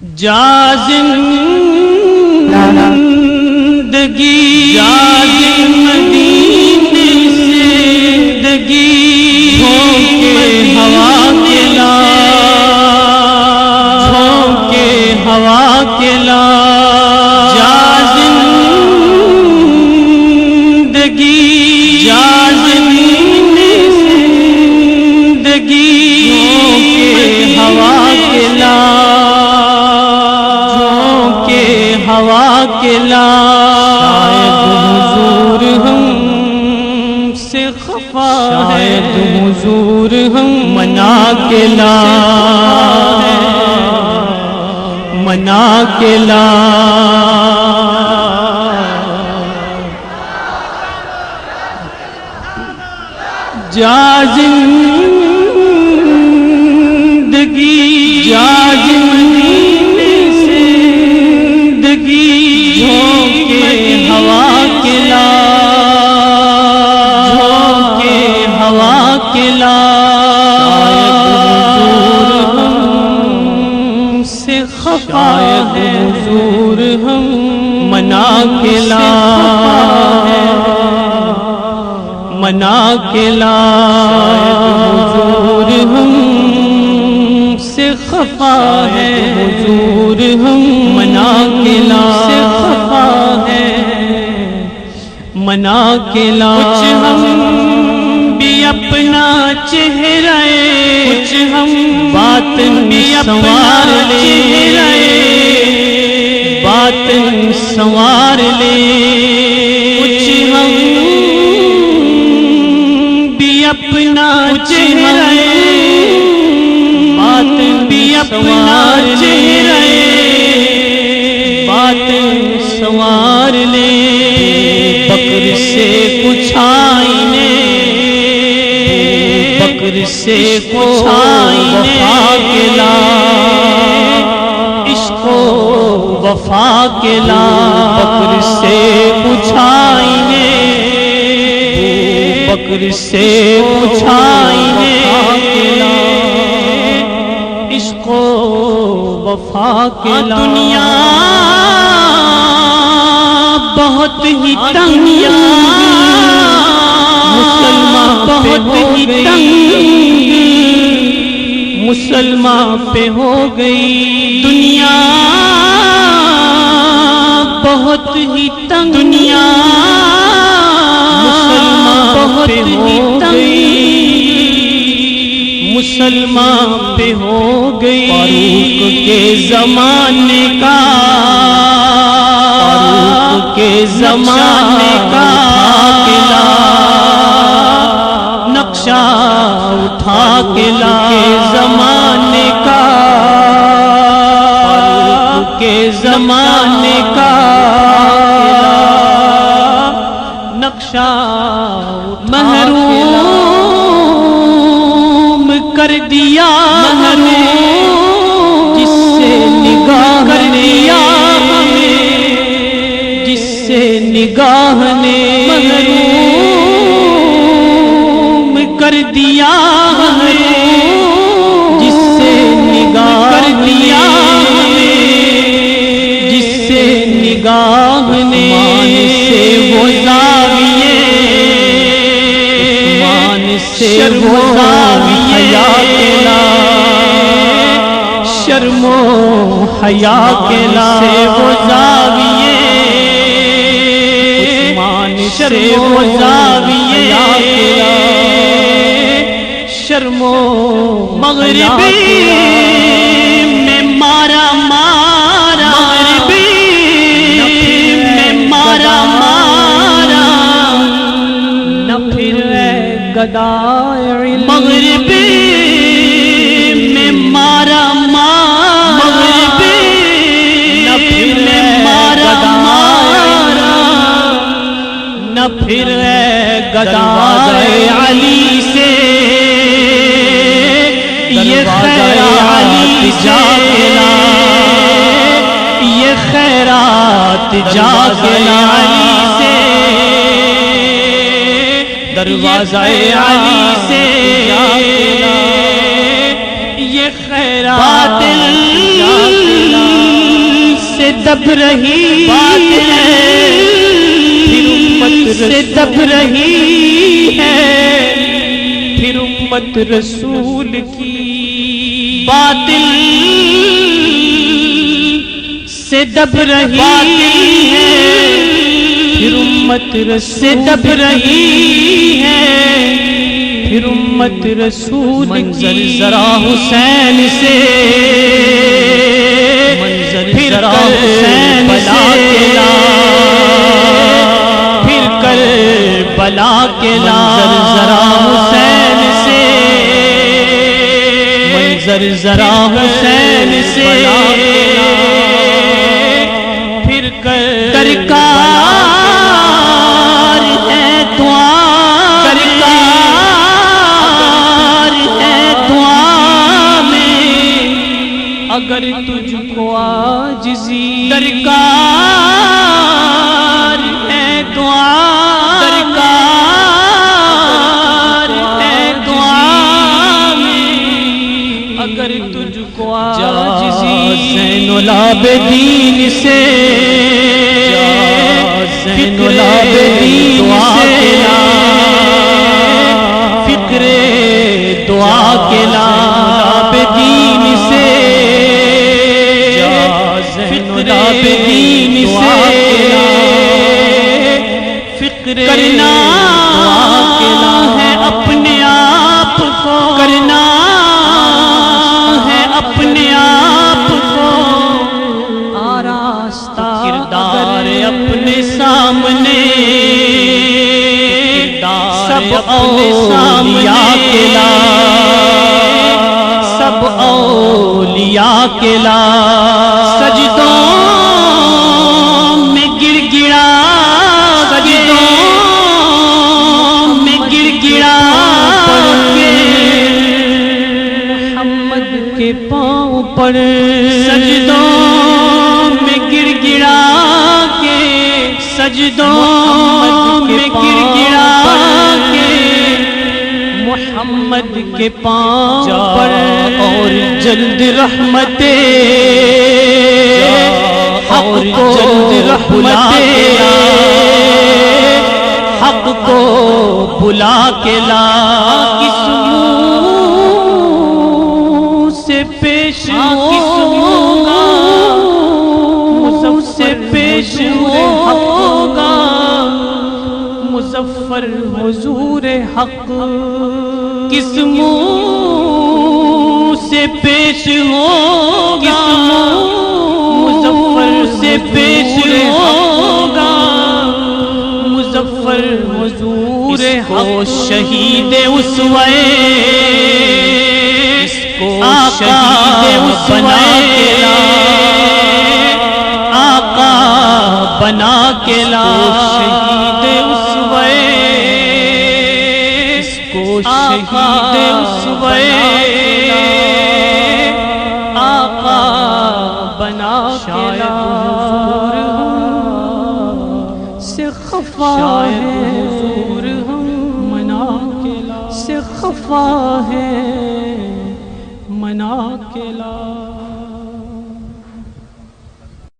جا زندگی جا مدینے سے زندگی جھونکے ہوا کے لا جھونکے ہوا کے لا جا زندگی جا زندگی جھونکے ہوا کے لا ہوا کے لا شاید حضور ہم سے خفا ہے حضور ہم منا کے لا منا کے لا جا زندگی جا جھونکے ہوا کے لا جھونکے ہوا کے لا ہم سے خفا ہے حضور ہم منا کے لا منا کے لا حضور ہم سے خفا ہے حضور ہم منا کے لا سے خفا ہے منا کے لا کچھ ہم بھی اپنا چہرہ کچھ ہم باطن بھی سنوار لے باطن سنوار لے کچھ ہم بھی اپنا چہرہ بھی اپنا چہرہ باطن سنوار لے بکر سے کچھ آئینے بکر سے کچھ آئینے کے لا عشق و وفا کے لا بکر سے کچھ آئینے بکر سے کچھ آئینے کے لا عشق و وفا کے لا دنیا بہت ہی تنگ مسلمان بہت ہی تنگ مسلمان پہ ہو گئی دنیا بہت ہی تنگ دنیا مسلمان بہت ہی تنگ مسلمان پہ ہو گئی فاروق کے زمانے کا فاروق کے زمانے کا نقشہ اٹھا کے لا زمانے کا فاروق کے زمانے کا نقشہ محروم کر دیا جس سے نگاہ کر دیا جس سے نگاہ نے محروم کر دیا جس سے نگاہ کر دیا جس سے نگاہ نے سے وہ زاویے سے وہ حیا کے لا شرم و حیا کے لا سے وہ زاویے سے وہ زاویے شرم و مغربی میں مارا مارا مغربی میں مارا مارا نہ پھر گدائے مغربی میں مارا مارا مغربی نہ پھر مارا مارا نہ پھر گدائے علی سے یہ خیرات جا کے لا یہ خیرات جا کے لا علی سے دروازہ علی سے یہ خیرات باطل دب رہی ہے، پھر امت سے دب رہی ہے، پھر امت رسول کی باطل سے دب رہی ہے، پھر امت سے دب رہی ہے، پھر امت رسول منظر کی ذرا حسین سے، منظر پھر ذرا حسین بلا کے لا، پھر کر بلا کے لا، منظر ذرا حسین سے، منظر ذرا حسین سے، پھر درکار ہے دعا، درکار ہے دعا میں، اگر تجھ کو عاجزی درکار ہے دعا، درکار ہے دعا میں، اگر تجھ کو عاجزی زین العابدین سے، زین العابدین سے، فکر دعا کے لا، عابدین سے، زین فکر العابدین سے، فکر کرنا ہے اپنے آپ کو، کرنا ہے اپنے آپ کو آراستہ، کردار اپنے سامنے، سب اولیاء کے لا، سب اولیاء کے لا، سجدوں میں گر گڑا، سجدوں میں گر گڑا محمد کے پاؤں پر، سجدوں میں گر گڑا کے، سجدوں میں گر گڑا کے محمد کے پاؤں پر، اور جلد رحمتیں حق کو جلد رحمتیں حق کو بلا کے لا، کس منہ سے پیش ہوگا، مظفر سے پیش ہوگا، مظفر حضور حق، کس منہ سے پیش ہوگا، مظفر سے پیش ہوگا، مظفر حضور حق، شہید اسوہ، اس کو شہید اسوہ آقا بنا کے لا، شہید اسوہ، اس کو شہید اسوہ آقا بنا کے لا، سے خفا ہے حضور ہم منا کے لا، سے خفا ہے منا کے لا۔